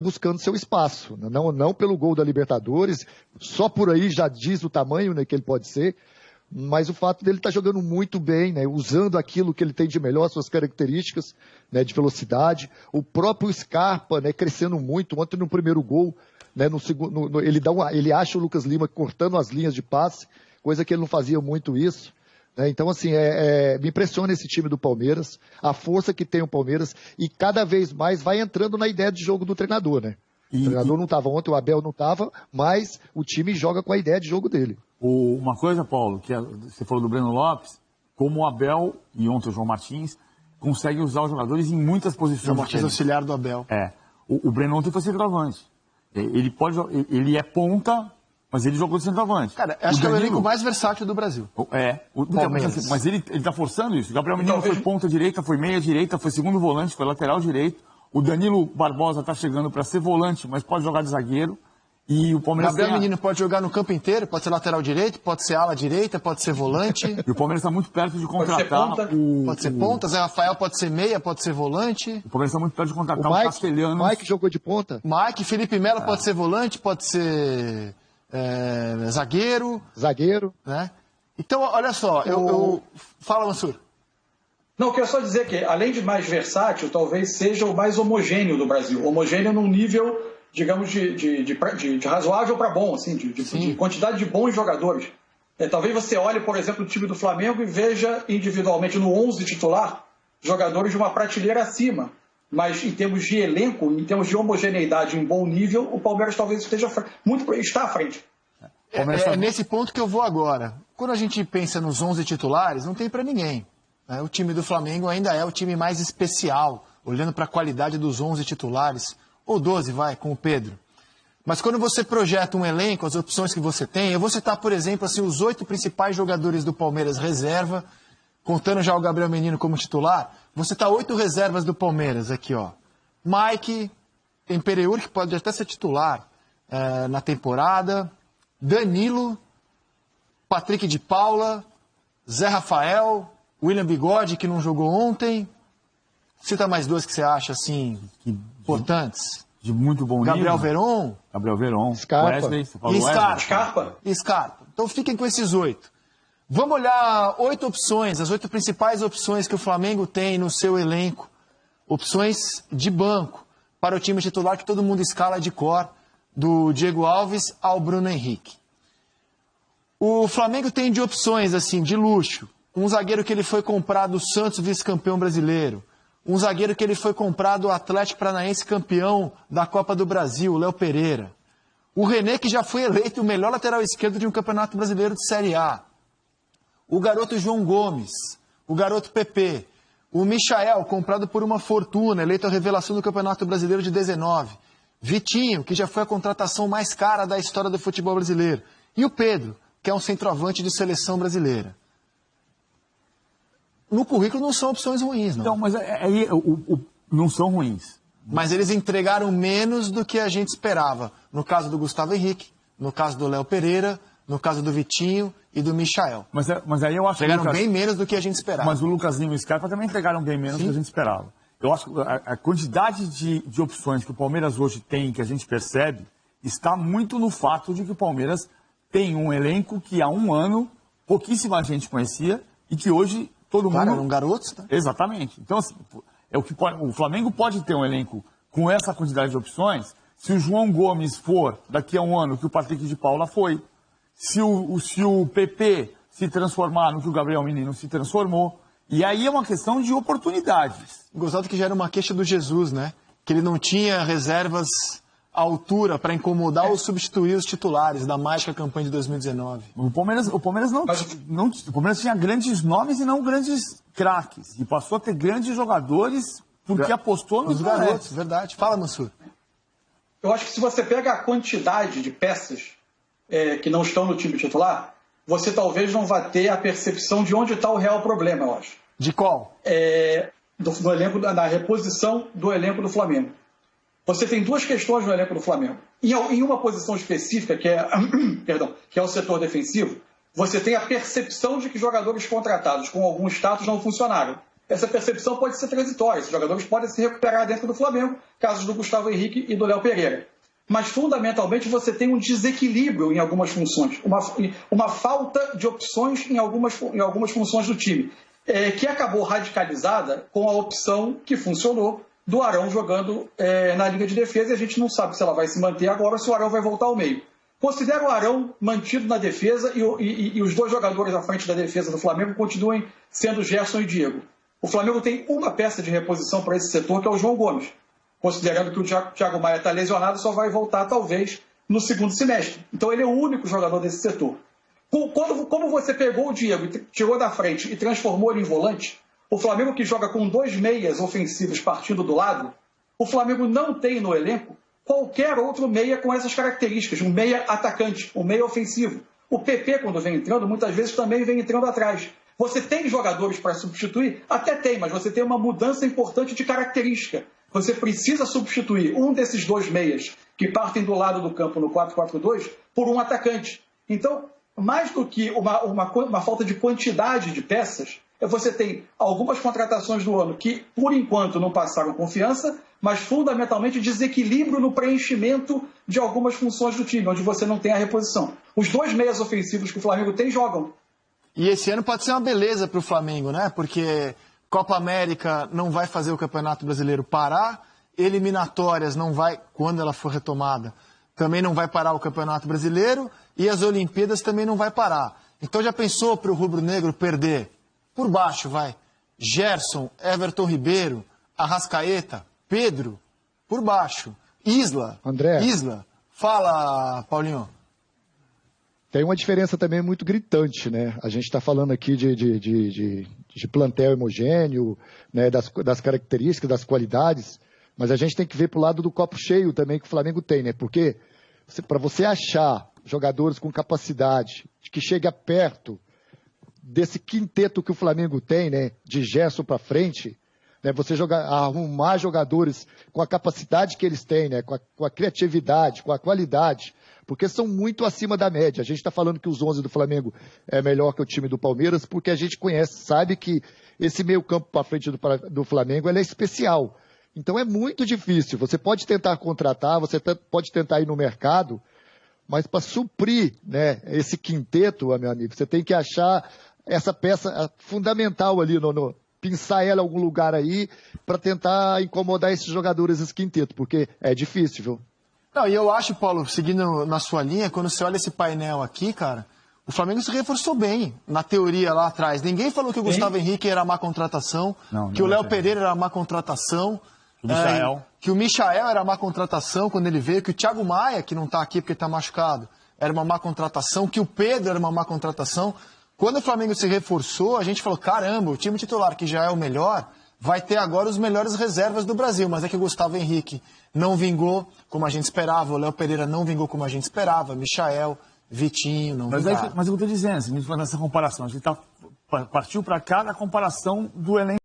buscando seu espaço, não pelo gol da Libertadores, só por aí já diz o tamanho, né, que ele pode ser, mas o fato dele estar jogando muito bem, né, usando aquilo que ele tem de melhor, suas características, né, de velocidade, o próprio Scarpa, né, crescendo muito, ontem no primeiro gol, né, no segundo, ele acha o Lucas Lima cortando as linhas de passe, coisa que ele não fazia muito isso. Então, assim, me impressiona esse time do Palmeiras, a força que tem o Palmeiras, e cada vez mais vai entrando na ideia de jogo do treinador, né? O treinador não estava ontem, o Abel não estava, mas o time joga com a ideia de jogo dele. Uma coisa, Paulo, que você falou do Breno Lopes, como o Abel, e ontem o João Martins, consegue usar os jogadores em muitas posições. João Martins auxiliar do Abel. O Breno ontem foi centroavante. Ele é ponta, mas ele jogou de centroavante. Cara, acho que é o elenco mais versátil do Brasil. Mas ele está forçando isso. O Gabriel Menino foi ponta direita, foi meia direita, foi segundo volante, foi lateral direito. O Danilo Barbosa está chegando para ser volante, mas pode jogar de zagueiro. E o Palmeiras Gabriel Menino pode jogar no campo inteiro, pode ser lateral direito, pode ser ala direita, pode ser volante. E o Palmeiras está muito perto de contratar pode ser ponta, Zé Rafael pode ser meia, pode ser volante. O Palmeiras está muito perto de contratar o Castelhanos. O Mike jogou de ponta. Mike, Felipe Melo pode ser volante, pode ser zagueiro. Né? Então, olha só, Fala, Mansur. Não, eu quero só dizer que, além de mais versátil, talvez seja o mais homogêneo do Brasil. Homogêneo num nível, digamos, de razoável para bom, assim, de quantidade de bons jogadores. Talvez você olhe, por exemplo, o time do Flamengo e veja individualmente no 11 titular jogadores de uma prateleira acima. Mas em termos de elenco, em termos de homogeneidade em bom nível, o Palmeiras talvez está à frente. É nesse ponto que eu vou agora. Quando a gente pensa nos 11 titulares, não tem para ninguém. O time do Flamengo ainda é o time mais especial, olhando para a qualidade dos 11 titulares, ou 12, com o Pedro. Mas quando você projeta um elenco, as opções que você tem, eu vou citar, por exemplo, assim, os 8 principais jogadores do Palmeiras reserva, contando já o Gabriel Menino como titular, vou citar 8 reservas do Palmeiras aqui, ó. Mike, tem Pereur, que pode até ser titular na temporada, Danilo, Patrick de Paula, Zé Rafael, William Bigode, que não jogou ontem. Cita mais 2 que você acha, assim, importantes. De muito bom nível. Gabriel Veron. Scarpa. Wesley, você falou Scarpa. Então fiquem com esses 8. Vamos olhar 8 opções, as 8 principais opções que o Flamengo tem no seu elenco. Opções de banco para o time titular que todo mundo escala de cor, do Diego Alves ao Bruno Henrique. O Flamengo tem de opções, assim, de luxo. Um zagueiro que ele foi comprado do Santos, vice-campeão brasileiro. Um zagueiro que ele foi comprado do Atlético Paranaense, campeão da Copa do Brasil, o Léo Pereira. O René, que já foi eleito o melhor lateral esquerdo de um campeonato brasileiro de Série A. O garoto João Gomes. O garoto Pepe. O Michael, comprado por uma fortuna, eleito a revelação do Campeonato Brasileiro de 19. Vitinho, que já foi a contratação mais cara da história do futebol brasileiro. E o Pedro, que é um centroavante de seleção brasileira. No currículo não são opções ruins, não. Então, mas não são ruins. Mas eles entregaram menos do que a gente esperava. No caso do Gustavo Henrique, no caso do Léo Pereira, no caso do Vitinho e do Michael. Mas aí eu acho entregaram bem menos do que a gente esperava. Mas o Lucas Lima e o Scarpa também entregaram bem menos do que a gente esperava. Eu acho que a quantidade de opções que o Palmeiras hoje tem, que a gente percebe, está muito no fato de que o Palmeiras tem um elenco que há um ano pouquíssima gente conhecia e que hoje todo mundo... eram garotos, tá? Exatamente. Então, assim, o Flamengo pode ter um elenco com essa quantidade de opções se o João Gomes for daqui a um ano que o Patrick de Paula foi, se o PP se transformar no que o Gabriel Menino se transformou. E aí é uma questão de oportunidades. Gostado que já era uma queixa do Jesus, né? Que ele não tinha reservas à altura para incomodar ou substituir os titulares da mágica campanha de 2019. O Palmeiras tinha grandes nomes e não grandes craques. E passou a ter grandes jogadores porque apostou nos garotos. Verdade. Fala, Mansur. Eu acho que se você pega a quantidade de peças que não estão no time titular, você talvez não vá ter a percepção de onde está o real problema, eu acho. De qual? Do elenco, da reposição do elenco do Flamengo. Você tem 2 questões no elenco do Flamengo. Em uma posição específica, que é o setor defensivo, você tem a percepção de que jogadores contratados com algum status não funcionaram. essa percepção pode ser transitória. Esses jogadores podem se recuperar dentro do Flamengo, casos do Gustavo Henrique e do Léo Pereira. Mas, fundamentalmente, você tem um desequilíbrio em algumas funções, uma falta de opções em algumas funções do time, que acabou radicalizada com a opção que funcionou do Arão jogando na linha de defesa, e a gente não sabe se ela vai se manter agora ou se o Arão vai voltar ao meio. Considero o Arão mantido na defesa e os dois jogadores à frente da defesa do Flamengo continuem sendo Gerson e Diego. O Flamengo tem uma peça de reposição para esse setor, que é o João Gomes. Considerando que o Thiago Maia está lesionado, só vai voltar talvez no segundo semestre. Então ele é o único jogador desse setor. Como você pegou o Diego e tirou da frente e transformou ele em volante, o Flamengo que joga com 2 meias ofensivos partindo do lado, o Flamengo não tem no elenco qualquer outro meia com essas características, um meia atacante, um meia ofensivo. O PP, quando vem entrando, muitas vezes também vem entrando atrás. Você tem jogadores para substituir? Até tem, mas você tem uma mudança importante de característica. Você precisa substituir um desses 2 meias que partem do lado do campo no 4-4-2 por um atacante. Então, mais do que uma falta de quantidade de peças, você tem algumas contratações do ano que, por enquanto, não passaram confiança, mas fundamentalmente desequilíbrio no preenchimento de algumas funções do time, onde você não tem a reposição. Os 2 meias ofensivos que o Flamengo tem jogam. E esse ano pode ser uma beleza para o Flamengo, né? Porque Copa América não vai fazer o Campeonato Brasileiro parar, eliminatórias não vai, quando ela for retomada, também não vai parar o Campeonato Brasileiro, e as Olimpíadas também não vai parar. Então já pensou para o rubro-negro perder? Por baixo, vai. Gerson, Everton Ribeiro, Arrascaeta, Pedro, por baixo. Isla. André. Isla. Fala, Paulinho. Tem uma diferença também muito gritante, né? A gente está falando aqui de plantel homogêneo, né? das características, das qualidades, mas a gente tem que ver para o lado do copo cheio também que o Flamengo tem, né? Porque para você achar jogadores com capacidade, que chega perto desse quinteto que o Flamengo tem, né? De Gerson para frente, né? Você arrumar jogadores com a capacidade que eles têm, né? Com a criatividade, com a qualidade, porque são muito acima da média. A gente está falando que os 11 do Flamengo é melhor que o time do Palmeiras, porque a gente conhece, sabe que esse meio campo para frente do Flamengo ele é especial. Então é muito difícil. Você pode tentar contratar, você pode tentar ir no mercado, mas para suprir, né, esse quinteto, meu amigo, você tem que achar essa peça fundamental ali, pinçar ela em algum lugar aí, para tentar incomodar esses jogadores, esse quinteto, porque é difícil, viu? Não, e eu acho, Paulo, seguindo na sua linha, quando você olha esse painel aqui, cara, o Flamengo se reforçou bem, na teoria lá atrás. Ninguém falou que o Gustavo Henrique era má contratação, que o Léo Pereira era má contratação, que o Michael era má contratação quando ele veio, que o Thiago Maia, que não está aqui porque está machucado, era uma má contratação, que o Pedro era uma má contratação. Quando o Flamengo se reforçou, a gente falou, caramba, o time titular, que já é o melhor, vai ter agora os melhores reservas do Brasil. Mas é que o Gustavo Henrique não vingou como a gente esperava, o Léo Pereira não vingou como a gente esperava, Michael, Vitinho, não vingaram. Mas eu estou dizendo, se a gente for nessa comparação, a gente partiu para cá na comparação do elenco